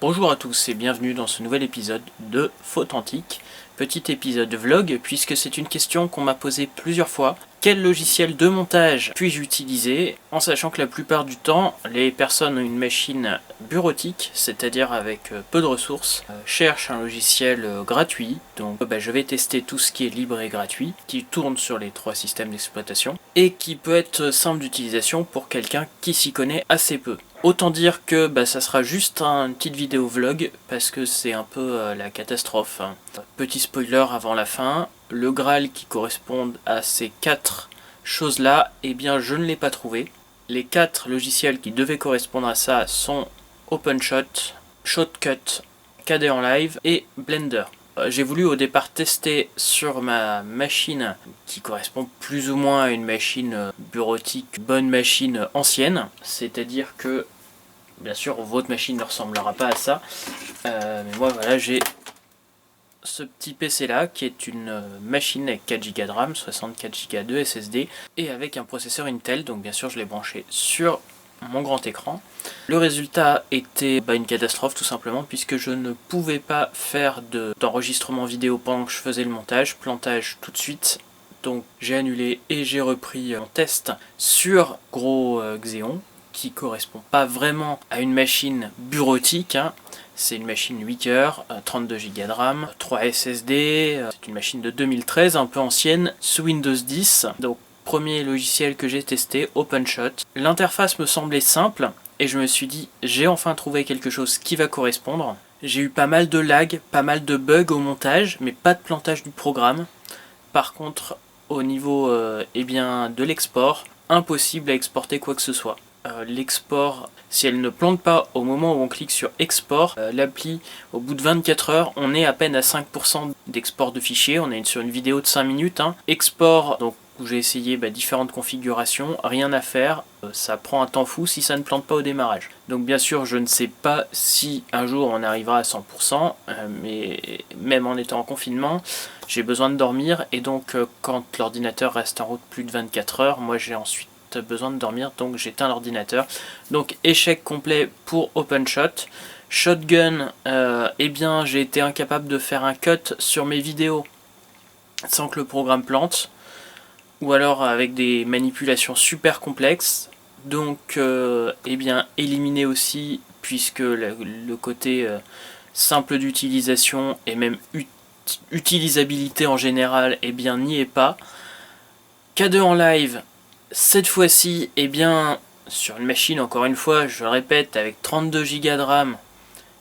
Bonjour à tous et bienvenue dans ce nouvel épisode de Fauthentique. Petit épisode vlog puisque c'est une question qu'on m'a posée plusieurs fois. Quel logiciel de montage puis-je utiliser? En sachant que la plupart du temps, les personnes ont une machine bureautique, c'est-à-dire avec peu de ressources, cherchent un logiciel gratuit. Donc je vais tester tout ce qui est libre et gratuit, qui tourne sur les 3 systèmes d'exploitation, et qui peut être simple d'utilisation pour quelqu'un qui s'y connaît assez peu. Autant dire que ça sera juste une petite vidéo vlog, parce que c'est un peu la catastrophe. Petit spoiler avant la fin, le Graal qui correspond à ces 4 choses-là, eh bien je ne l'ai pas trouvé. Les 4 logiciels qui devaient correspondre à ça sont OpenShot, Shotcut, KDEnlive et Blender. J'ai voulu au départ tester sur ma machine qui correspond plus ou moins à une machine bureautique, bonne machine ancienne, c'est-à-dire que bien sûr votre machine ne ressemblera pas à ça, mais moi voilà, j'ai ce petit PC là qui est une machine avec 4 Go de RAM, 64 Go de SSD et avec un processeur Intel, donc bien sûr je l'ai branché sur mon grand écran. Le résultat était une catastrophe tout simplement puisque je ne pouvais pas faire d'enregistrement vidéo pendant que je faisais le montage, plantage tout de suite. Donc j'ai annulé et j'ai repris mon test sur gros Xeon qui correspond pas vraiment à une machine bureautique. C'est une machine 8 cœurs, 32 Go de RAM, 3 SSD, c'est une machine de 2013, un peu ancienne, sous Windows 10. Donc premier logiciel que j'ai testé, OpenShot. L'interface me semblait simple et je me suis dit j'ai enfin trouvé quelque chose qui va correspondre. J'ai eu pas mal de lag, pas mal de bugs au montage, mais pas de plantage du programme. Par contre, au niveau de l'export, impossible à exporter quoi que ce soit. L'export, si elle ne plante pas au moment où on clique sur export, l'appli, au bout de 24 heures, on est à peine à 5% d'export de fichiers. On est sur une vidéo de 5 minutes. Export, donc où j'ai essayé différentes configurations, rien à faire, ça prend un temps fou si ça ne plante pas au démarrage. Donc bien sûr je ne sais pas si un jour on arrivera à 100%, mais même en étant en confinement, j'ai besoin de dormir et donc quand l'ordinateur reste en route plus de 24 heures, moi j'ai ensuite besoin de dormir, donc j'éteins l'ordinateur. Donc échec complet pour OpenShot. Shotgun, j'ai été incapable de faire un cut sur mes vidéos sans que le programme plante, ou alors avec des manipulations super complexes. Donc éliminé aussi, puisque le côté simple d'utilisation et même utilisabilité en général n'y est pas. KDEnlive, cette fois-ci, sur une machine, encore une fois, je répète, avec 32 Go de RAM,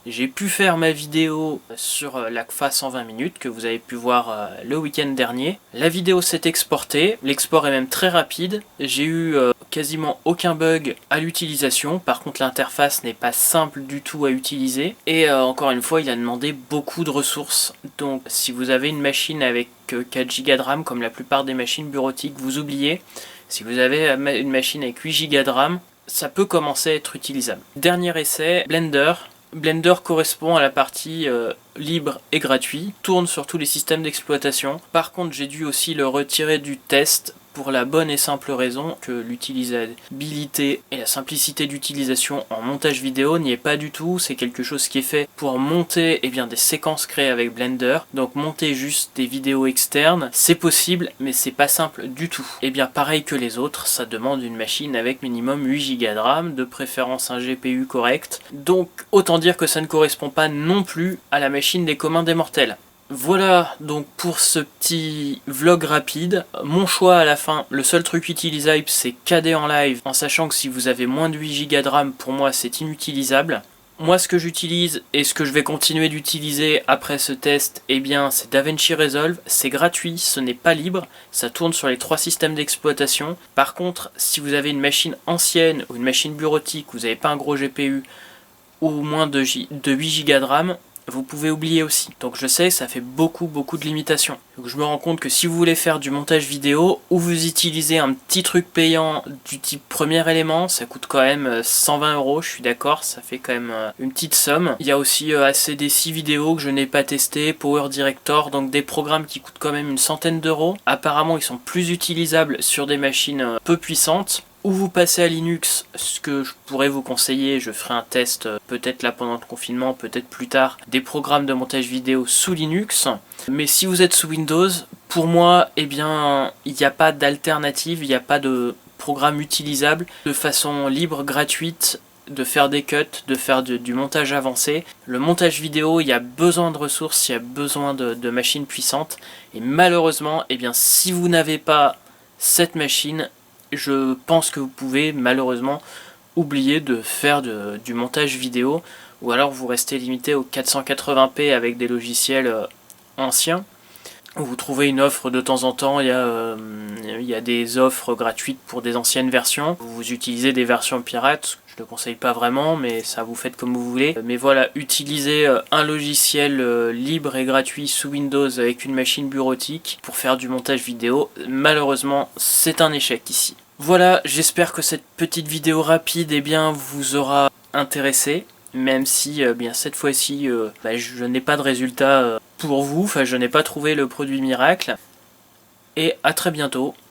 j'ai pu faire ma vidéo sur l'ACFA 120 minutes que vous avez pu voir le week-end dernier. La vidéo s'est exportée, l'export est même très rapide. J'ai eu quasiment aucun bug à l'utilisation. Par contre, l'interface n'est pas simple du tout à utiliser. Et encore une fois, il a demandé beaucoup de ressources. Donc, si vous avez une machine avec 4 Go de RAM, comme la plupart des machines bureautiques, vous oubliez. Si vous avez une machine avec 8 Go de RAM, ça peut commencer à être utilisable. Dernier essai, Blender. Blender correspond à la partie libre et gratuit, tourne sur tous les systèmes d'exploitation. Par contre, j'ai dû aussi le retirer du test pour la bonne et simple raison que l'utilisabilité et la simplicité d'utilisation en montage vidéo n'y est pas du tout. C'est quelque chose qui est fait pour monter des séquences créées avec Blender. Donc monter juste des vidéos externes, c'est possible, mais c'est pas simple du tout. Pareil que les autres, ça demande une machine avec minimum 8 Go de RAM, de préférence un GPU correct. Donc autant dire que ça ne correspond pas non plus à la machine des communs des mortels. Voilà donc pour ce petit vlog rapide. Mon choix à la fin, le seul truc utilisable c'est KDEnlive, en sachant que si vous avez moins de 8 Go de RAM, pour moi c'est inutilisable. Moi ce que j'utilise et ce que je vais continuer d'utiliser après ce test, c'est DaVinci Resolve. C'est gratuit, ce n'est pas libre, ça tourne sur les 3 systèmes d'exploitation. Par contre, si vous avez une machine ancienne ou une machine bureautique, vous n'avez pas un gros GPU ou moins de 8 Go de RAM, vous pouvez oublier aussi. Donc je sais, ça fait beaucoup de limitations. Donc je me rends compte que si vous voulez faire du montage vidéo, ou vous utilisez un petit truc payant du type premier élément, ça coûte quand même 120 €, je suis d'accord, ça fait quand même une petite somme. Il y a aussi ACDC vidéo que je n'ai pas testé, Power Director, donc des programmes qui coûtent quand même une centaine d'euros. Apparemment ils sont plus utilisables sur des machines peu puissantes. ou vous passez à Linux, ce que je pourrais vous conseiller, je ferai un test peut-être là pendant le confinement, peut-être plus tard, des programmes de montage vidéo sous Linux. Mais si vous êtes sous Windows, pour moi, eh bien, il n'y a pas d'alternative, il n'y a pas de programme utilisable de façon libre, gratuite, de faire des cuts, de faire du montage avancé. Le montage vidéo, il y a besoin de ressources, il y a besoin de machines puissantes. Et malheureusement, eh bien, si vous n'avez pas cette machine, je pense que vous pouvez malheureusement oublier de faire du montage vidéo, ou alors vous restez limité au 480p avec des logiciels anciens. Vous trouvez une offre de temps en temps, il y a des offres gratuites pour des anciennes versions. Vous utilisez des versions pirates, je ne le conseille pas vraiment, mais ça vous faites comme vous voulez. Mais voilà, utilisez un logiciel libre et gratuit sous Windows avec une machine bureautique pour faire du montage vidéo. Malheureusement, c'est un échec ici. Voilà, j'espère que cette petite vidéo rapide vous aura intéressé. Même si bien cette fois-ci je n'ai pas de résultat pour vous, enfin je n'ai pas trouvé le produit miracle. Et à très bientôt.